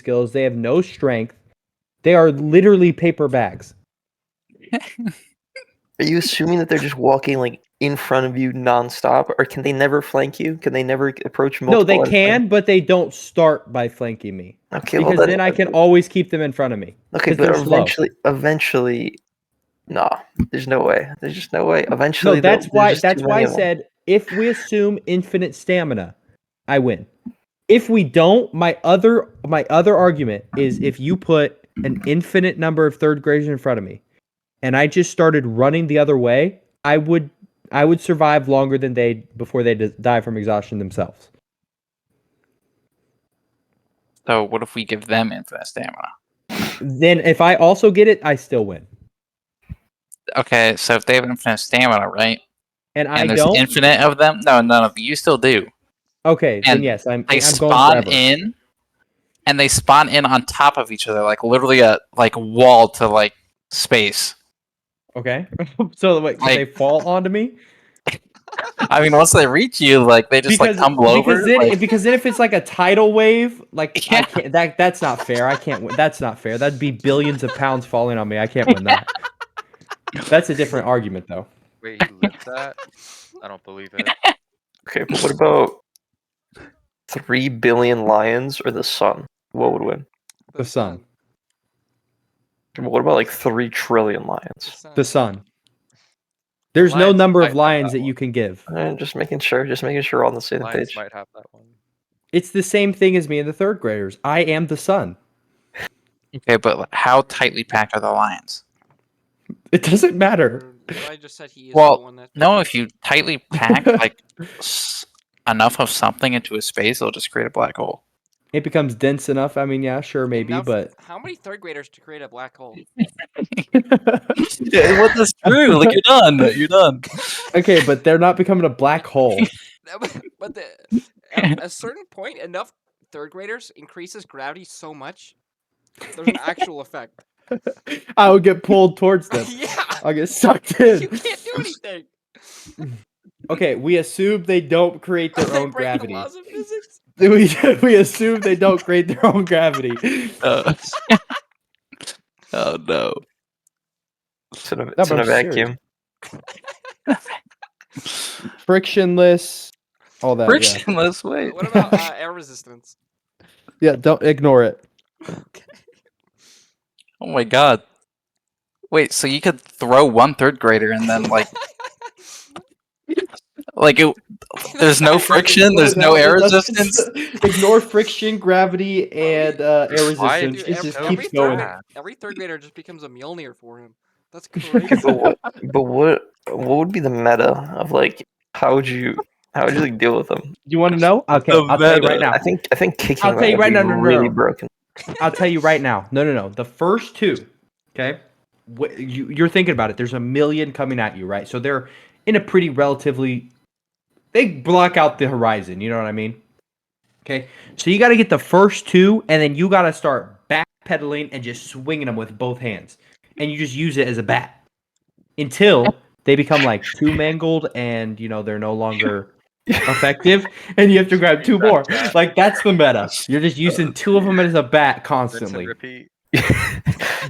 skills. They have no strength. They are literally paper bags. Are you assuming that they're just walking like in front of you nonstop, or can they never flank you? Can they never approach multiple? No, they can, but they don't start by flanking me. Okay, because well then I can always keep them in front of me. Okay, but eventually, nah. There's no way. There's just no way. Eventually, no. That's why I said if we assume infinite stamina, I win. If we don't, my other argument is if you put an infinite number of third graders in front of me, and I just started running the other way, I would survive longer than before they die from exhaustion themselves. So what if we give them infinite stamina? Then if I also get it, I still win. Okay, so if they have infinite stamina, right? And there's infinite of them? No, none of you still do. Okay, and then yes, I'm spawn going in, and they spawn in on top of each other, like literally a wall to like space. Okay, so wait, can they fall onto me? I mean, once they reach you, like they just tumble over. Because then if it's like a tidal wave, like yeah. I can't. That's not fair. I can't win. That's not fair. That'd be billions of pounds falling on me. I can't win that. That's a different argument, though. Wait, he lived that? I don't believe it. Okay, but what about 3 billion lions or the sun? What would win? The sun. What about like 3 trillion lions? The sun. There's no number of lions that you can give. Just making sure we're on the same Lions page. might have that one. It's the same thing as me and the third graders. I am the sun. Okay, but how tightly packed are the lions? It doesn't matter. I just said he is well, the one that... no, if you tightly pack like enough of something into a space, it'll just create a black hole. It becomes dense enough. I mean, yeah, sure, maybe, but how many third graders to create a black hole? Yeah, what is true? Like you're done. Okay, but they're not becoming a black hole. But at a certain point, enough third graders increases gravity so much, there's an actual effect. I would get pulled towards them. Yeah, I'll get sucked in. You can't do anything. Okay, we assume they don't create their own gravity. The laws of physics? We assume they don't create their own gravity. Oh no! It's in a vacuum. Frictionless, all that. Frictionless. Yeah. Wait. What about air resistance? Yeah, don't ignore it. Okay. Oh my god! Wait, so you could throw one third grader and then there's no friction, there's no air resistance. Ignore friction, gravity, and air resistance. It just keeps going. Every third grader just becomes a Mjolnir for him. That's crazy. but what would be the meta of like how would you like deal with them? You want to know? Okay, I'll tell you right now. I think kicking. I'll tell you right now. Really broken. I'll tell you right now. No. The first two, okay? You're thinking about it. There's a million coming at you, right? So they're in a pretty relatively. They block out the horizon. You know what I mean? Okay. So you got to get the first two, and then you got to start backpedaling and just swinging them with both hands, and you just use it as a bat until they become like too mangled, and they're no longer effective, and you have to grab 2 more. Like that's the meta. You're just using 2 of them as a bat constantly.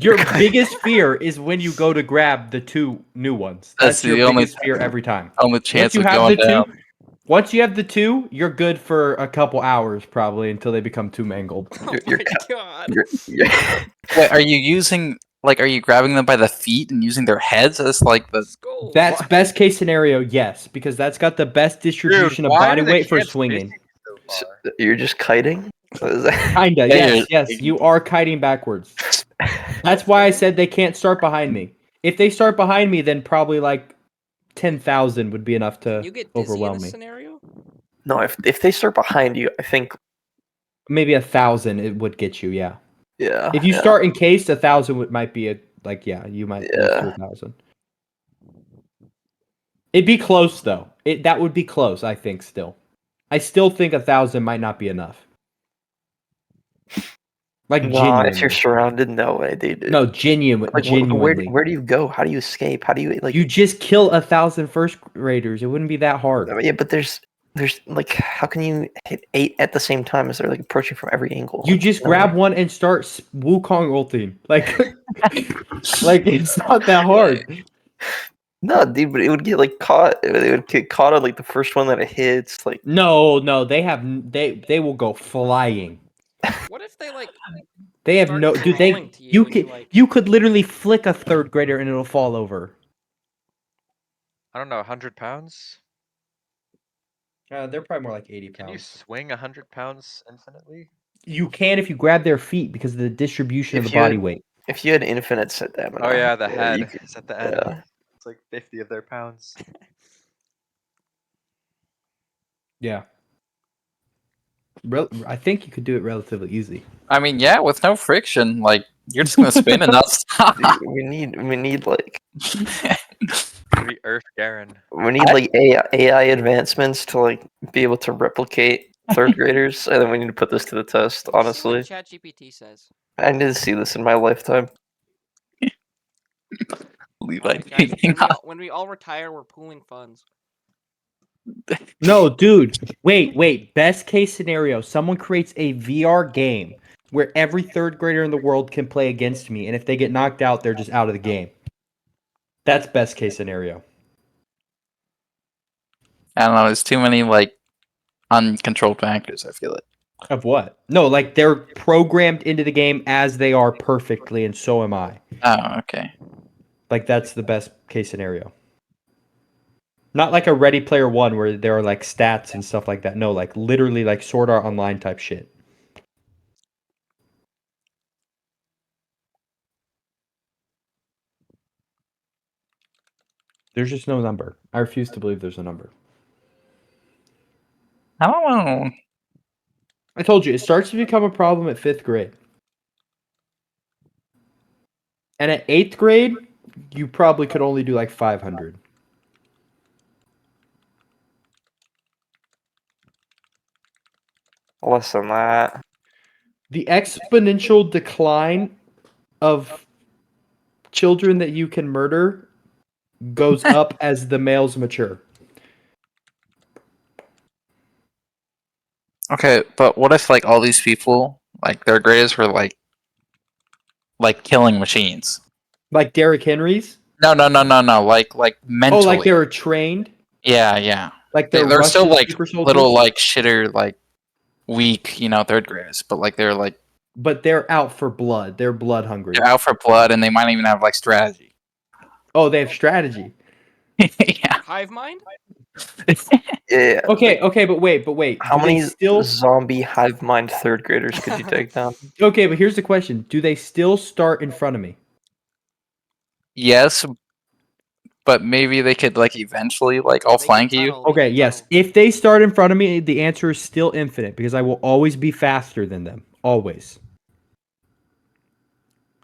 Your biggest fear is when you go to grab the 2 new ones. That's your biggest fear every time. Only chance of going down. Once you have the 2, you're good for a couple hours probably until they become too mangled. Oh my god! Wait, are you grabbing them by the feet and using their heads as like the? That's best case scenario, yes, because that's got the best distribution of body weight for swinging. So you're just kiting? Kinda, yes. You are kiting backwards. That's why I said they can't start behind me. If they start behind me, then probably like 10,000 would be enough to overwhelm me. Scenario? No, if they start behind you, I think maybe 1,000 it would get you. Yeah. Yeah. If you start encased, 1,000 might be you might get 1,000. It'd be close though. That would be close. I think still. I still think 1,000 might not be enough. Like genuinely. If you're surrounded, no way, dude. No, genuinely. Where do you go? How do you escape? How do you like? You just kill 1,000 first graders. It wouldn't be that hard. Yeah, but there's there's like, how can you hit 8 at the same time as they're like approaching from every angle? You Like, just no grab way. one and start Wukong ulting. Like it's not that hard. No, dude, but it would get like caught. It would get caught on like the first one that it hits. Like, No, they will go flying. What if they like They have start no dude. crawling to You and could like you could literally flick a third grader and it'll fall over. I don't know, 100 pounds? They're probably more like 80 Can you pounds. swing 100 pounds infinitely? You can if you grab their feet because of the distribution of If the you body had- weight. if you had infinite set stamina. Oh yeah, the you head could- is at the end. yeah. It's like 50 of their pounds. Yeah. I think you could do it relatively easy. I mean, yeah, with no friction, like you're just gonna spin and not stop. Dude, we need like Maybe Earth Garen. we need like AI advancements to like be able to replicate third graders, and then we need to put this to the test. see what Honestly, ChatGPT says. I need to see this in my lifetime. Levi Alright, guys, taking off. when we all retire, we're pooling funds. No, dude. Wait. Best case scenario: someone creates a VR game where every third grader in the world can play against me, and if they get knocked out, they're just out of the game. That's best case scenario. I don't know. There's too many like uncontrolled factors. I feel it. Of what? No, like they're programmed into the game as they are perfectly, and so am I. Oh, okay. Like that's the best case scenario. Not like a Ready Player One where there are like stats and stuff like that. No, like literally like Sword Art Online type shit. There's just no number. I refuse to believe there's a number. I don't know. I told you, it starts to become a problem at 5th grade. And at 8th grade, you probably could only do like 500. Less than that. The exponential decline of children that you can murder goes up as the males mature. Okay, but what if like all these people, like their grades were like killing machines? Like Derrick Henry's? No. Like mentally. Oh, like they were trained? Yeah. Like They're still Russian like super soldiers? little like shitter like weak, third graders, but like they're like But they're out for blood. They're blood hungry. they're out for blood and they might even have like strategy. Oh, they have strategy. Yeah. Hive mind? Yeah. Okay, but wait. How Do they many still zombie hive mind third graders could you take down? Okay, but here's the question. Do they still start in front of me? Yes, but maybe they could like eventually like all They can flank you. tunnel, they Okay, can yes. tunnel. If they start in front of me, the answer is still infinite because I will always be faster than them. Always.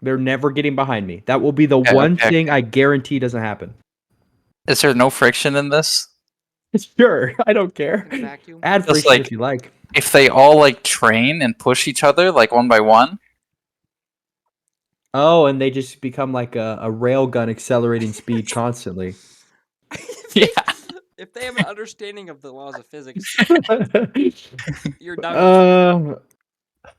They're never getting behind me. That will be the one Okay. thing I guarantee doesn't happen. Is there no friction in this? Sure, I don't care. In a vacuum. Add Just friction like- if you like. If they all like train and push each other like one by one? Oh, and they just become like a rail gun accelerating speed constantly. Yeah. If they have an understanding of the laws of physics, you're done.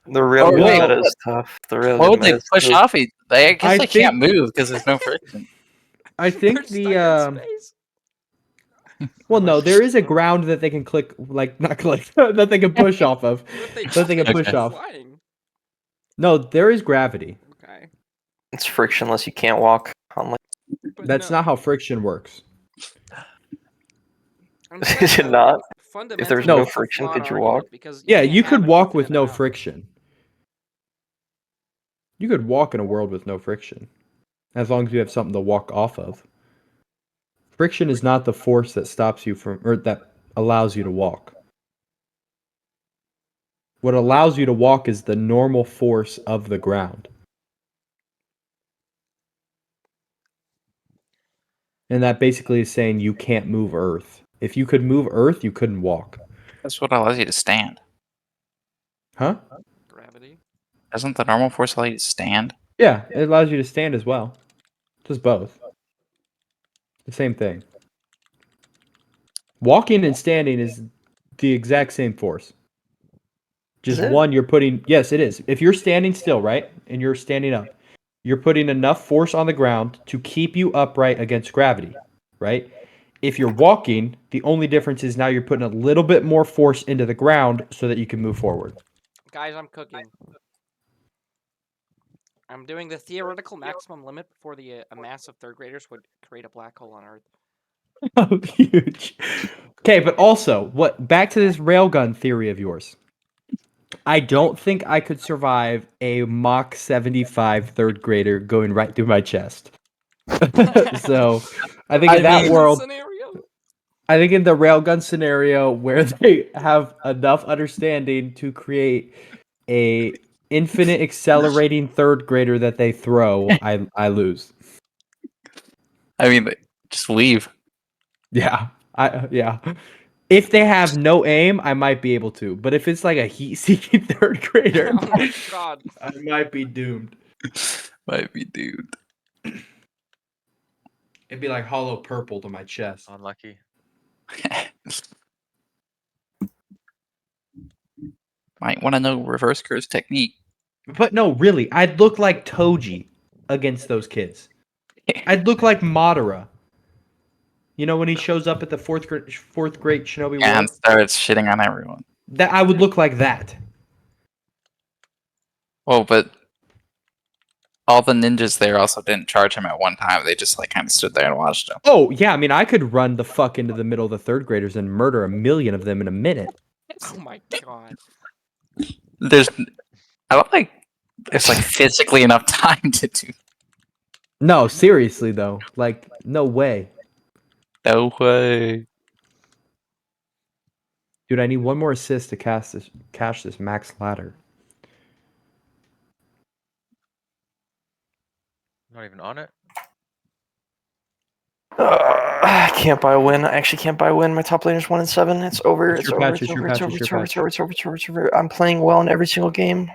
The real Oh, good wait. meta is tough. The real Why good would they meta is push tough. off each? I guess I they can't think- move because there's no friction. I They're think stuck the in space. well, no, there is a ground that they can click, like not click, that they can push off of. What if they That they can jump push and off. flying? No, there is gravity. Okay. It's frictionless. You can't walk on like. But That's no, not how friction works. I'm Is saying, it not? fundamentally, there's no it's a friction, flawed could you argument walk? because Yeah, can't you have could an walk with infinite no amount. friction. You could walk in a world with no friction, as long as you have something to walk off of. Friction is not the force that stops you from, or that allows you to walk. What allows you to walk is the normal force of the ground. And that basically is saying you can't move Earth. If you could move Earth, you couldn't walk. That's what allows you to stand. Huh? Gravity. Doesn't the normal force allow you to stand? Yeah, it allows you to stand as well. It does both. The same thing. Walking and standing is the exact same force. Just Is it? one, you're putting. Yes, it is. If you're standing still, right, and you're standing up, you're putting enough force on the ground to keep you upright against gravity, right? If you're walking, the only difference is now you're putting a little bit more force into the ground so that you can move forward. Guys, I'm cooking. I'm doing the theoretical maximum limit before a mass of third graders would create a black hole on Earth. Oh, huge. Okay, but also, back to this railgun theory of yours. I don't think I could survive a Mach 75 third grader going right through my chest. So, I think in that mean- world, Scenario? I think in the railgun scenario where they have enough understanding to create a infinite accelerating third grader that they throw, I lose. I mean, just leave. Yeah. Yeah. If they have no aim, I might be able to. But if it's like a heat-seeking third grader, Oh my god. I might be doomed. Might be, dude. It'd be like hollow purple to my chest. Unlucky. Might want to know reverse curse technique. But no, really, I'd look like Toji against those kids. I'd look like Madara. You know when he shows up at the fourth grade Shinobi War? And starts shitting on everyone. That I would look like that. Well, but all the ninjas there also didn't charge him at one time. They just like kind of stood there and watched him. Oh yeah, I mean I could run the fuck into the middle of the third graders and murder 1,000,000 of them in a minute. Oh my god. I don't think there's like physically enough time to do. No, seriously though, like no way, No way. dude. I need one more assist to cash this max ladder. Not even on it. I can't buy a win. I actually can't buy a win. My top laner's 1-7. It's over. It's It's your over. patch, It's it's your over. patch, It's over. it's It's your over. It's over. It's over. It's over. It's over. I'm playing well in every single game.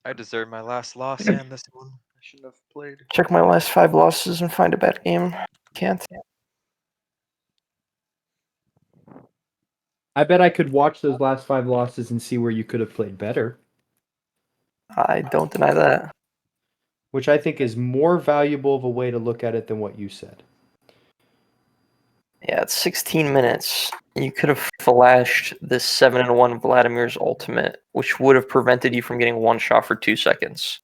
I deserve my last loss and this one. I shouldn't have played. Check my last 5 losses and find a bad game. Can't. I bet I could watch those last 5 losses and see where you could have played better, I don't deny that. which I think is more valuable of a way to look at it than what you said. Yeah, it's 16 minutes. You could have flashed this 7-1 Vladimir's ultimate, which would have prevented you from getting one shot for 2 seconds.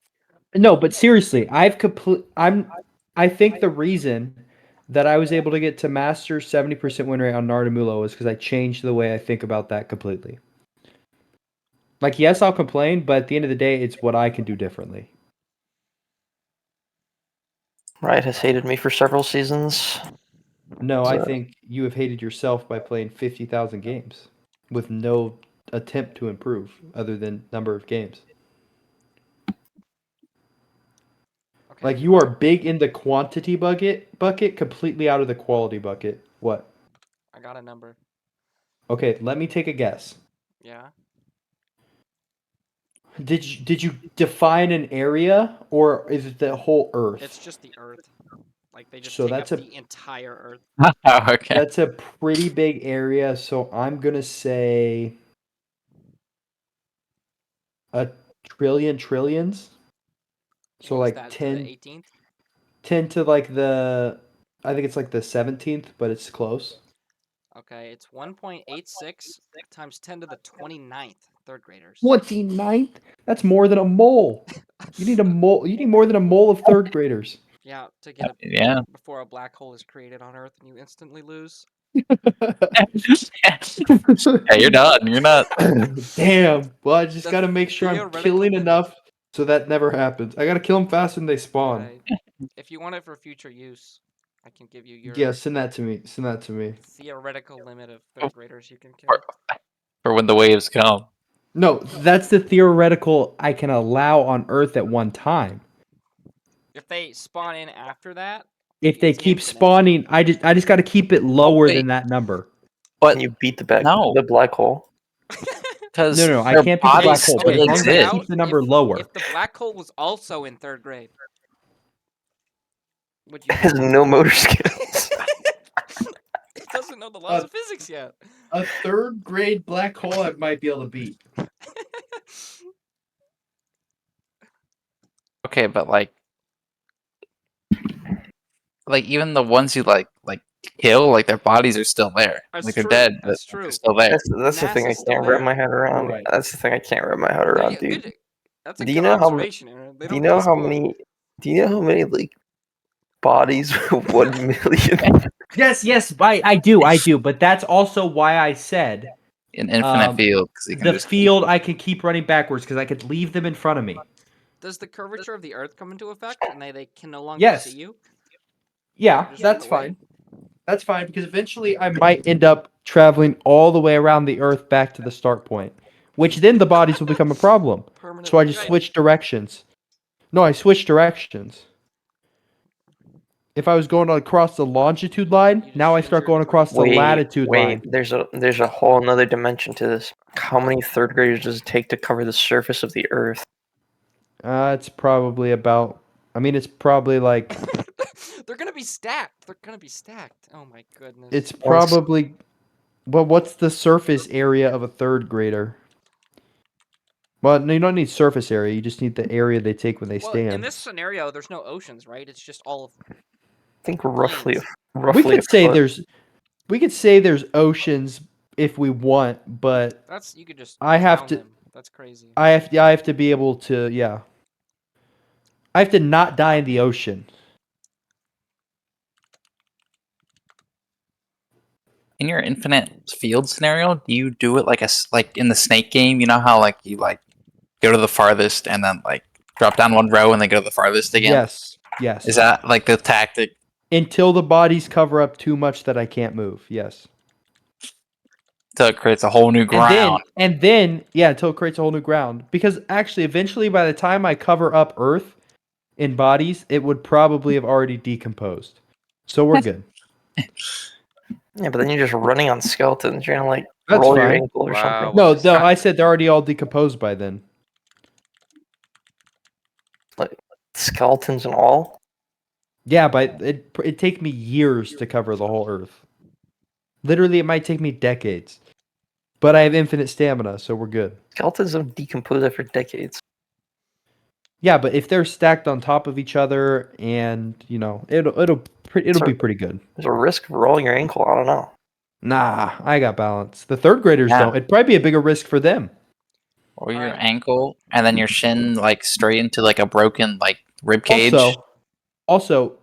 No, but seriously, I think the reason that I was able to get to master 70% win rate on Nardamulo is because I changed the way I think about that completely. Like, yes, I'll complain, but at the end of the day, it's what I can do differently. Riot has hated me for several seasons. No, I So- think you have hated yourself by playing 50,000 games with no attempt to improve other than number of games. Okay. Like, you are big in the quantity bucket, completely out of the quality bucket. What? I got a number. Okay, let me take a guess. Yeah. Did you define an area, or is it the whole Earth? It's just the Earth. Like they just So take that's up a- the entire Earth. Oh, okay. That's a pretty big area, so I'm gonna say a trillion trillions. So What's like that, to the 10, 18th? 10 to like I think it's like the 17th, but it's close. Okay, it's 1.86 times 10 to the 29th. Third graders. 29th? That's more than a mole. You need a mole. You need more than a mole of third graders. Yeah, to get a Yeah. before a black hole is created on Earth and you instantly lose. Yeah, you're done. You're not. Damn. Well, I just The gotta make sure I'm theoretical killing limit. enough so that never happens. I gotta kill them faster than they spawn. Right. If you want it for future use, I can give you your Yeah, send that to me. Send that to me. theoretical limit of third graders you can kill. For when the waves come. No, that's the theoretical I can allow on Earth at one time. If they spawn in after that, If they It's keep infinite. spawning, I just got to keep it lower Wait. than that number. But And you beat the No. the black hole. because No, I can't beat the black hole. still But as long as I exist. keep the number lower. if the black hole was also in third grade, would you? Has no motor skills. doesn't know the laws of physics yet. A third grade black hole I might be able to beat. Okay, but like even the ones you like kill, like their bodies are still there. That's Like they're true, dead, but that's they're true. still there. That's the thing I NASA's still can't wrap there. my head around. Right. That's the thing I can't wrap my head There around, you- dude. good- That's a Do you good know how observation, Aaron. They Do you don't know test how both. many? Do you know how many like bodies? 1,000,000. Yes, I do. But that's also why I said An infinite Um, field because you can the just field I could keep running backwards because I could leave them in front of me. Does the curvature of the Earth come into effect, and they can no longer Yes. see you? Yeah, Just that's run away. fine. That's fine because eventually I might end up traveling all the way around the Earth back to the start point, which then the bodies will become a problem. Permanent So I just vagina. switched directions. No, I switched directions. If I was going across the longitude line, just now I change start your going across the latitude line. There's a whole another dimension to this. How many third graders does it take to cover the surface of the Earth? It's probably about. I mean, it's probably like. They're gonna be stacked. They're gonna be stacked. Oh my goodness. It's probably. Well, what's the surface area of a third grader? Well, no, you don't need surface area. You just need the area they take when they well, stand. in this scenario, there's no oceans, right? It's just all of. I think roughly Plains. roughly we a could say foot. there's oceans if we want, but That's you could just. I have drown to- Them. That's crazy. I have to be able to I have to not die in the ocean. in your infinite field scenario. Do you do it like like in the snake game? You know how like you like go to the farthest and then like drop down one row and then go to the farthest again. Yes. Is that like the tactic? Until the bodies cover up too much that I can't move. Yes. So it creates a whole new ground. And then until it creates a whole new ground. Because actually eventually by the time I cover up Earth in bodies, it would probably have already decomposed. So we're good. Yeah, but then you're just running on skeletons. You're gonna like That's roll your fine. ankle or Wow. something. No, What's this I said they're already all decomposed by then. Skeletons and all. Yeah, but it take me years to cover the whole Earth. Literally, it might take me decades. But I have infinite stamina, so we're good. Skeletons don't decompose after decades. Yeah, but if they're stacked on top of each other, and it'll be pretty good. There's a risk of rolling your ankle. I don't know. Nah, I got balance. The third graders Yeah. don't. It'd probably be a bigger risk for them. Or your Alright. ankle and then your shin like straight into like a broken like rib cage. Also,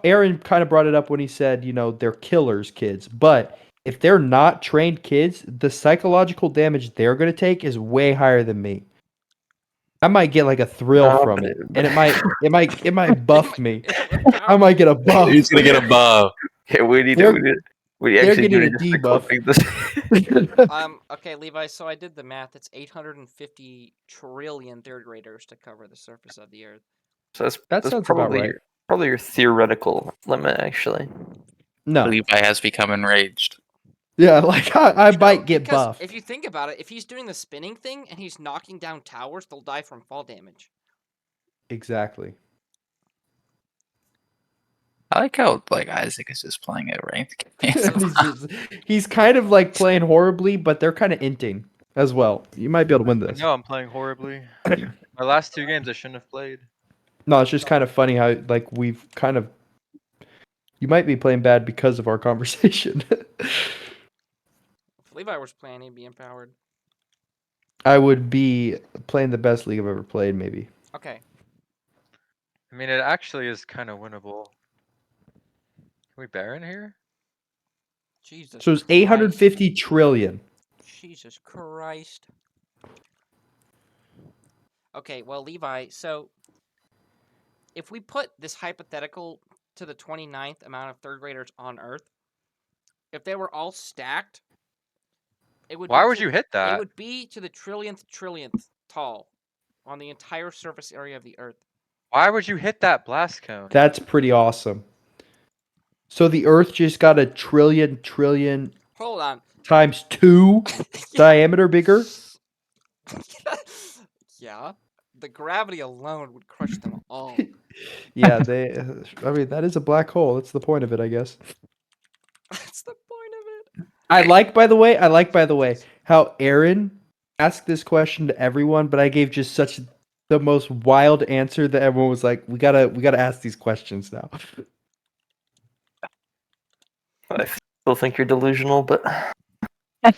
Aaron kind of brought it up when he said, they're killers, kids. But if they're not trained kids, the psychological damage they're going to take is way higher than me. I might get like a thrill No, from but it, it- and it might buff me. I might get a buff. He's gonna get a buff. Yeah, we need They're- to. We they're actually getting need a to debuff. clipping this. Okay, Levi. So I did the math. It's 850 trillion third graders to cover the surface of the Earth. So that's That sounds about probably right. probably your theoretical limit, actually. No, Levi has become enraged. yeah, like I You know, might get because buffed. If you think about it, if he's doing the spinning thing and he's knocking down towers, they'll die from fall damage. Exactly. I like how like Isaac is just playing a ranked game. he's kind of like playing horribly, but they're kind of inting as well. You might be able to win I this. know I'm playing horribly. My last 2 games I shouldn't have played. No, it's just kind of funny how like we've kind of. You might be playing bad because of our conversation. If Levi was playing, he'd be empowered. I would be playing the best league I've ever played, maybe. Okay. I mean, it actually is kind of winnable. Can we Baron here? Jesus. So it's Christ. 850 trillion. Jesus Christ. Okay, well, Levi, so if we put this hypothetical to the 29th amount of third graders on Earth, if they were all stacked, it would Why be would to- you hit It that? would be to the trillionth tall on the entire surface area of the Earth. Why would you hit that blast cone? That's pretty awesome. So the Earth just got a trillion Hold on. times 2 diameter bigger. Yeah. The gravity alone would crush them all. Yeah, I mean, that is a black hole. That's the point of it, I guess. That's I like, by the way, how Aaron asked this question to everyone, but I gave just such the most wild answer that everyone was like, "We gotta ask these questions now." I still think you're delusional, but Well, I mean,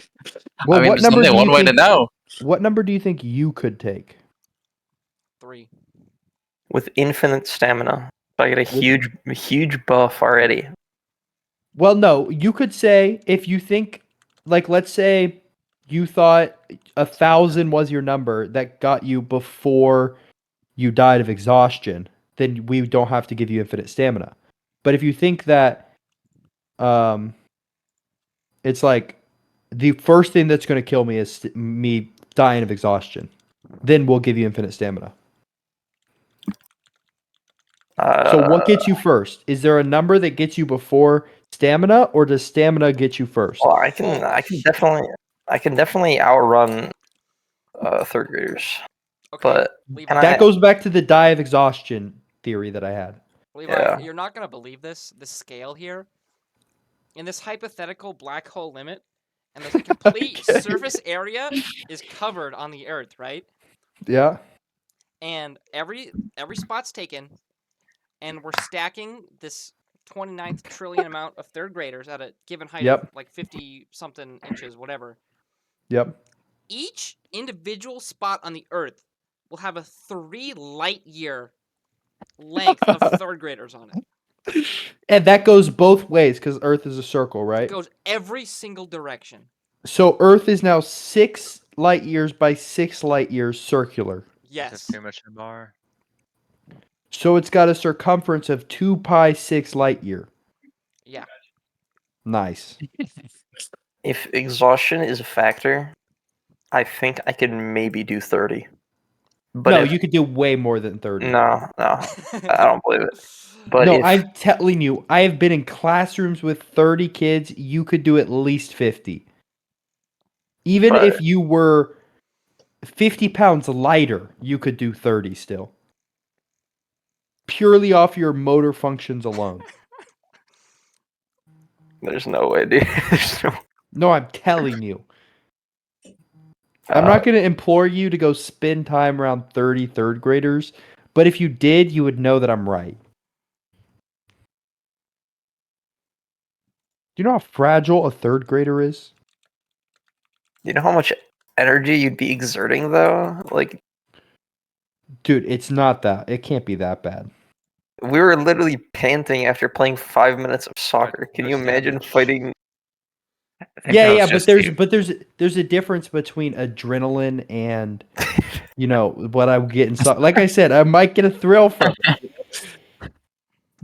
what there's number only do one you way to think? know. What number do you think you could take? 3. with infinite stamina, I get a huge buff already. Well, no, you could say if you think, like, let's say you thought 1,000 was your number that got you before you died of exhaustion, then we don't have to give you infinite stamina. But if you think that, it's like the first thing that's going to kill me is me dying of exhaustion, then we'll give you infinite stamina. So what gets you first? Is there a number that gets you before stamina, or does stamina get you first? Well, I can definitely outrun third graders, Okay, but Levi, can That I? goes back to the die of exhaustion theory that I had. Levi, Yeah. you're not gonna believe this. The scale here, in this hypothetical black hole limit, and the complete Okay. surface area is covered on the Earth, right? Yeah. And every spot's taken, and we're stacking this 29th trillion amount of third graders at a given height of Yep. like 50 something inches, whatever. Yep. Each individual spot on the Earth will have a 3 light year length of third graders on it. And that goes both ways because Earth is a circle, It right? goes every single direction. So Earth is now 6 light years by 6 light years circular. Is Yes. that too much in bar? So it's got a circumference of 2 pi 6 light year. Yeah. Nice. If exhaustion is a factor, I think I could maybe do 30. But No, if, you could do way more than 30. no, I don't believe it. But no, if, I'm telling you, I have been in classrooms with 30 kids. You could do at least 50. Even But- if you were 50 pounds lighter, you could do 30 still. Purely off your motor functions alone. there's no way, dude. There's no, No, I'm telling you. I'm not going to implore you to go spend time around 30 third graders, but if you did, you would know that I'm right. Do you know how fragile a third grader is? you know how much energy you'd be exerting though? Like, Dude, it's not that. It can't be that bad. we were literally panting after playing 5 minutes of soccer. Can you imagine fighting? I think Yeah, that was yeah, but just there's you. but there's a difference between adrenaline and what I get in like I said, I might get a thrill from it.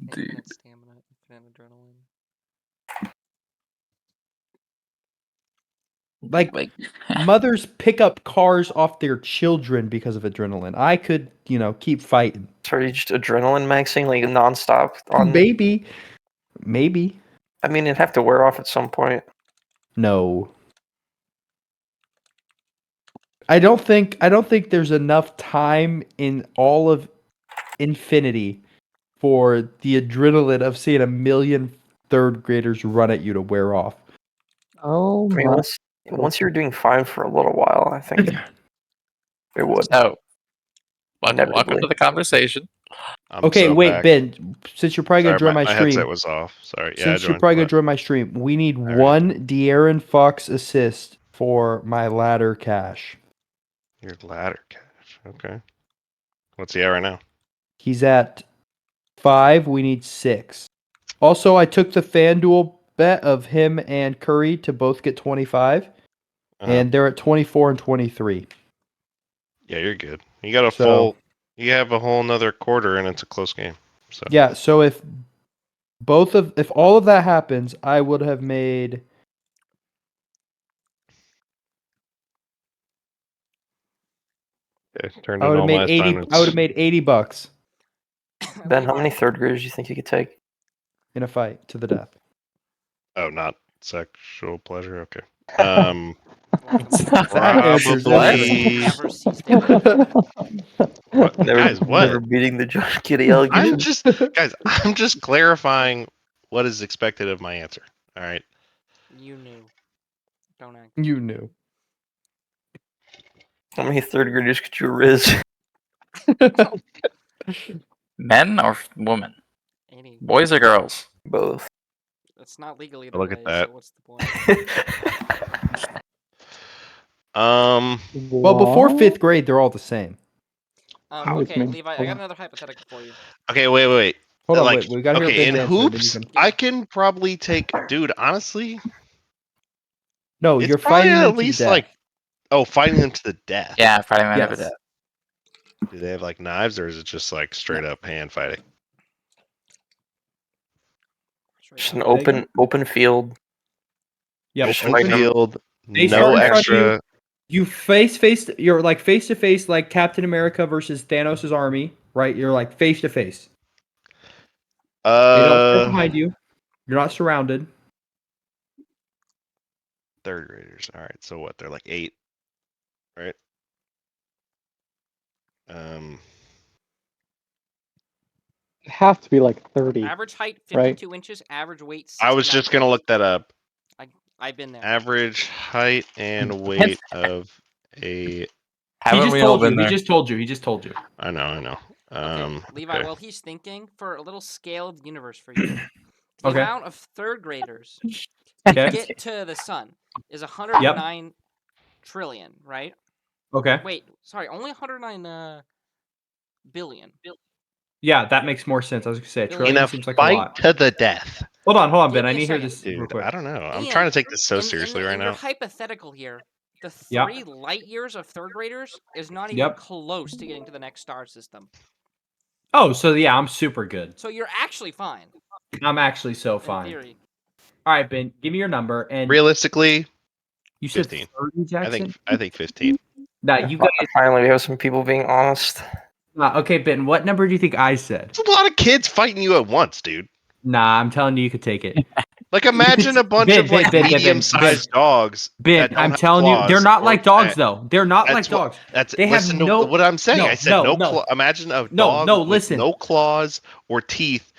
Infinite stamina, infinite adrenaline. Like mothers pick up cars off their children because of adrenaline. I could, keep fighting. So are you just adrenaline maxing like nonstop on? Maybe. I mean, it'd have to wear off at some point. No. I don't think there's enough time in all of infinity for the adrenaline of seeing a million third graders run at you to wear off. Oh I mean, once you're doing fine for a little while, I think it would. So, welcome Inevitably. to the conversation. I'm Okay, so wait, back. Ben, since you're probably Sorry, gonna join my my stream. headset was off. Sorry. Yeah, I Since you're joined. probably gonna What? join my stream, we need Alright. one De'Aaron Fox assist for my ladder cash. Your ladder cash. Okay. What's the error now? He's at 5. We need 6. Also, I took the FanDuel bet of him and Curry to both get 25, and they're at 24 and 23. Yeah, you're good. You got a So- full. You have a whole another quarter, and it's a close game. So Yeah, so if all of that happens, I would have made it turned I in would have all made my 80 assignments. I would have made $80 Ben, how Levi, many third graders do you think you could take? in a fight to the death. Oh, not sexual pleasure. Okay. Answers Probably. Never cease to What? Guys, what? Never beating the John Kitty allegation. I'm just clarifying what is expected of my answer. All right. You knew. Don't act. You knew. How many third graders could you riz? Men or women? Any. Boys or girls? Both. It's not legally Look at way, that. so what's the point? Well, before What? 5th grade, they're all the same. How is Okay, men- Levi, I hold got on. another hypothetical for you. Okay, wait. Hold on, Like, wait. We got to hear okay, Ben's in answer, and then you hoops, can- I can probably take. Dude, honestly, No, it's you're probably fighting them at to the least death. like, fighting them to the death. Yeah, fighting men over Yes. death. Do they have like knives, or is it just like straight up hand fighting? Straight Just up. an open field. Yep. Just Open fighting them. field, They no start in front of extra. You you're like face to face, like Captain America versus Thanos' army, right? You're like face to face. They don't start behind you. You're not surrounded. Third graders. All right, so what? They're like 8, right? It have to be like 30. Average height Right. 52 inches, average weight. I was 69 just gonna pounds. look that up. I've been there. Average height and weight of a. Haven't we all been there? He just told you. He just told you. I know. Okay, Levi, okay. while he's thinking, for a little scale of the universe for you, the Okay. amount of third graders Okay. get to the sun is 109 trillion, right? Okay. Wait, sorry, only 109 billion. Yeah, that makes more sense. I was gonna say a In trillion In a seems like a fight lot. to the death, Hold on, Give Ben. me I a need to hear second. this real dude. quick. I don't know. I'm And trying to take this so in seriously your right now. hypothetical here, the Yep. 3 light years of third graders is not even Yep. close to getting to the next star system. Oh, so yeah, I'm super good. So you're actually fine. I'm actually so In fine. theory. All right, Ben, give me your number. And Realistically, you said 15. 30, Jackson. I think 15. Nah, you guys. Finally, we have some people being honest. Okay, Ben. What number do you think I said? It's a lot of kids fighting you at once, dude. Nah, I'm telling you, you could take it. Like imagine a bunch Ben, of like Ben, medium-sized dogs. Ben, that don't I'm have telling you, they're claws not or- like dogs, though. They're not like That's what- dogs. That's They have listen no- to what I'm saying. no, I said no, no. no. Imagine a No, dog no, with listen. no claws or teeth,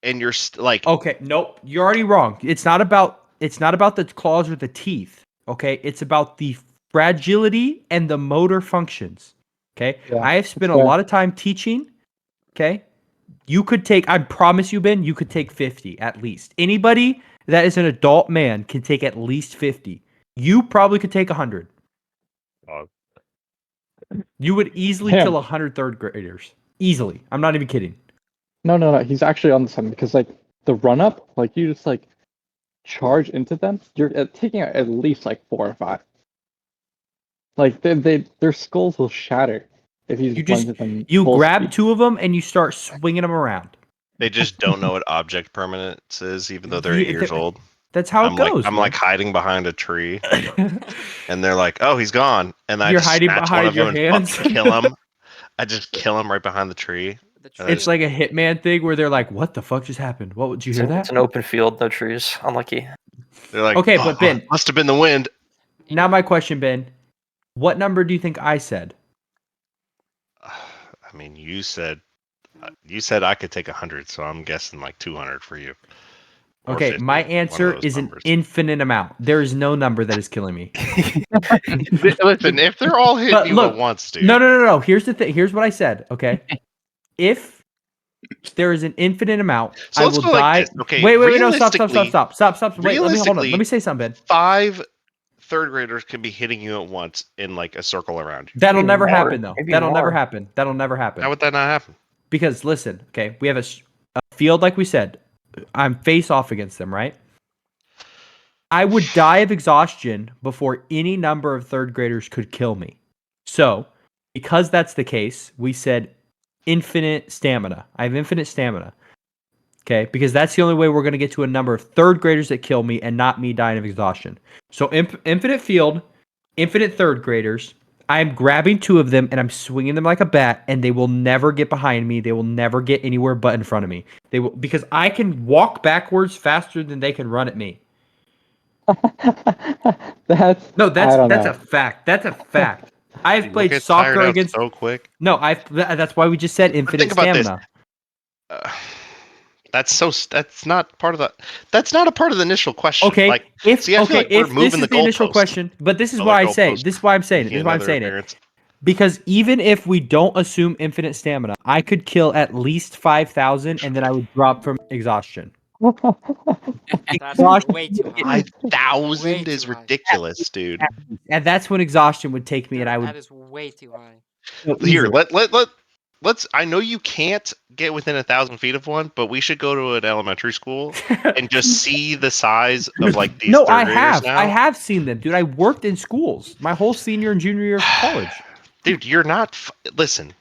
and you're like, Okay, nope. You're already wrong. It's not about the claws or the teeth. Okay, it's about the fragility and the motor functions. Okay, Yeah, I have spent a fair. lot of time teaching. Okay, you could take. I promise you, Ben. You could take 50 at least. Anybody that is an adult man can take at least 50. You probably could take 100. Oh. You would easily Damn. kill 100 third graders. Easily. I'm not even kidding. No. He's actually on something because like the run up, like you just like charge into them. You're taking out at least like 4 or 5. Like their skulls will shatter if you You just run just- to them. You full grab speed. 2 of them and you start swinging them around. they just don't know what object permanence is, even though they're Yeah, 8 years old. That's how it goes. I'm like hiding behind a tree, and they're like, "Oh, he's gone," and I You're just hiding snatch one behind of your them hands. and fucking kill him. I just kill him right behind the tree. The It's It's tree- like a Hitman thing where they're like, "What the fuck just happened? What would you It's hear an, it's that?" an open field, no trees. Unlucky. They're like, Okay, "Oh, but Ben- must have been the wind." Now my question, Ben, what number do you think I said? I mean, you said I could take 100, so I'm guessing like 200 for you. Or Okay, 50, my one of answer those is an numbers. infinite amount. There is no number that is killing me. Listen, if they're all hitting But you look, at once, dude. No. Here's the thing. Here's what I said. Okay, if there is an infinite amount, So I let's will go like die. this. Okay, wait. No, stop. realistically- Wait, let me hold on. Let realistically- me say something. 5 third graders can be hitting you at once in like a circle around you. That'll Maybe never more. happen, though. Maybe That'll never more. happen. That'll never happen. How would that not happen? Because listen, okay, we have a field like we said. I'm face off against them, right? I would die of exhaustion before any number of third graders could kill me. So, because that's the case, we said infinite stamina. I have infinite stamina. Okay, because that's the only way we're going to get to a number of third graders that kill me and not me dying of exhaustion. So, infinite field, infinite third graders. I'm grabbing 2 of them and I'm swinging them like a bat, and they will never get behind me. They will never get anywhere but in front of me. They will, because I can walk backwards faster than they can run at me. That's No, I don't that's know. a fact. That's a fact. I've You'll played get soccer tired out against. so quick. No, that's why we just said infinite think about this. stamina. That's not part of the. That's not a part of the initial question. Okay, Like, if see, I feel like we're if this moving is the the initial goalpost. question, but this is Oh, why I the say goalpost. this is why I'm saying it. This is Making why I'm another saying it. appearance. Because even if we don't assume infinite stamina, I could kill at least 5,000 and then I would drop from exhaustion. That's Exhaustion way too would get high. me- 5,000 Way is too high. ridiculous, dude. and that's when exhaustion would take me, and I That would is way too high. go Here, easily. let's. I know you can't get within 1,000 feet of one, but we should go to an elementary school and just see the size of like these No, third I graders have. now. I have seen them, dude. I worked in schools my whole senior and junior year of college. Dude, you're not. Listen,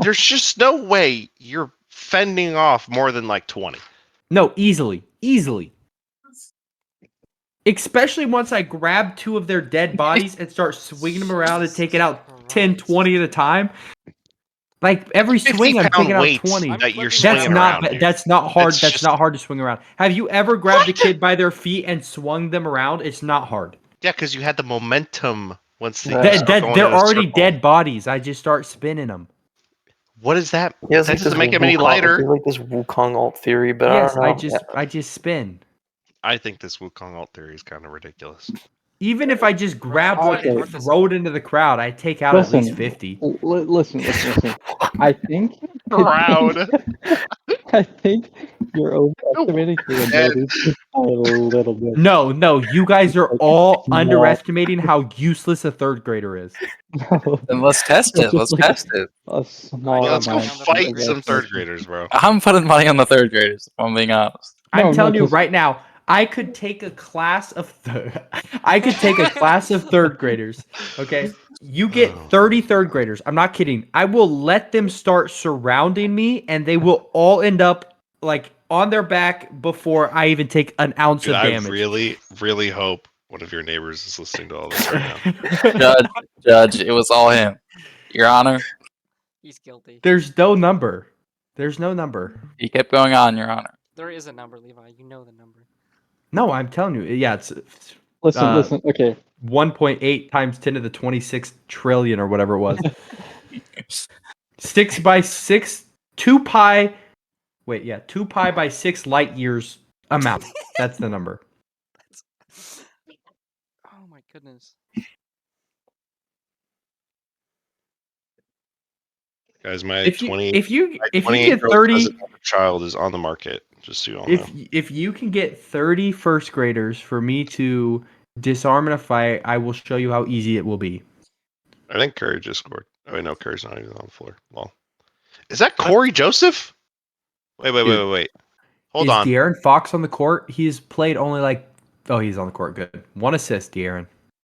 there's just no way you're fending off more than like 20. No, easily. Especially once I grab two of their dead bodies and start swinging them around and taking out 10, 20 at a time. Like every swing, I'm 50-pound taking out weights 20. I'm that you're flipping swinging That's that not. around. Dude. That's not hard. It's That's just- not hard to swing around. Have you ever grabbed a What? kid by their feet and swung them around? It's not hard. Yeah, because you had the momentum once the That- start going They're in a already circle. dead bodies. I just start spinning them. What is that? He has That like this doesn't make him any Wukong- lighter. he has, like this Wukong alt theory, but Yes, I don't know. I just spin. I think this Wukong alt theory is kind of ridiculous. Even if I just grab one Okay. and throw it into the crowd, I take out at least Listen. 50. Listen. I think Proud. I think you're overestimating your abilities just a little bit. No, you guys are all No. underestimating how useless a third grader is. Then let's test it. It's Let's just like test it. a small Yeah, let's go amount on the fight third some graders. third graders, bro. I'm putting money on the third graders. If I'm being honest. I'm No, telling you 'cause- right now, I could take a class of I could take a class of third graders. Okay, you get 30 third graders. I'm not kidding. I will let them start surrounding me, and they will all end up like on their back before I even take an ounce Dude, of I damage. really hope one of your neighbors is listening to all this right now. Judge, it was all him. Your Honor, He's guilty. There's no number. There's no number. he kept going on, Your Honor. There is a number, Levi. You know the number. No, I'm telling you. Yeah, it's Listen. Okay, 1.8 times 10 to the 26 trillion or whatever it was. 6 by 6, 2 pi. Wait, yeah, 2 pi by 6 light years amount. That's the number. Oh my goodness. Guys, my If you 20 if you my if you 28 get year old 30 cousin have a child is on the market. Just so you all know. if you can get 30 first graders for me to disarm in a fight, I will show you how easy it will be. I think Curry just scored. Oh wait, no, Curry's not even on the floor. Lol. Is that Corey Joseph? Wait. Hold Is on. De'Aaron Fox on the court? He's played only like he's on the court. Good. 1 assist, De'Aaron.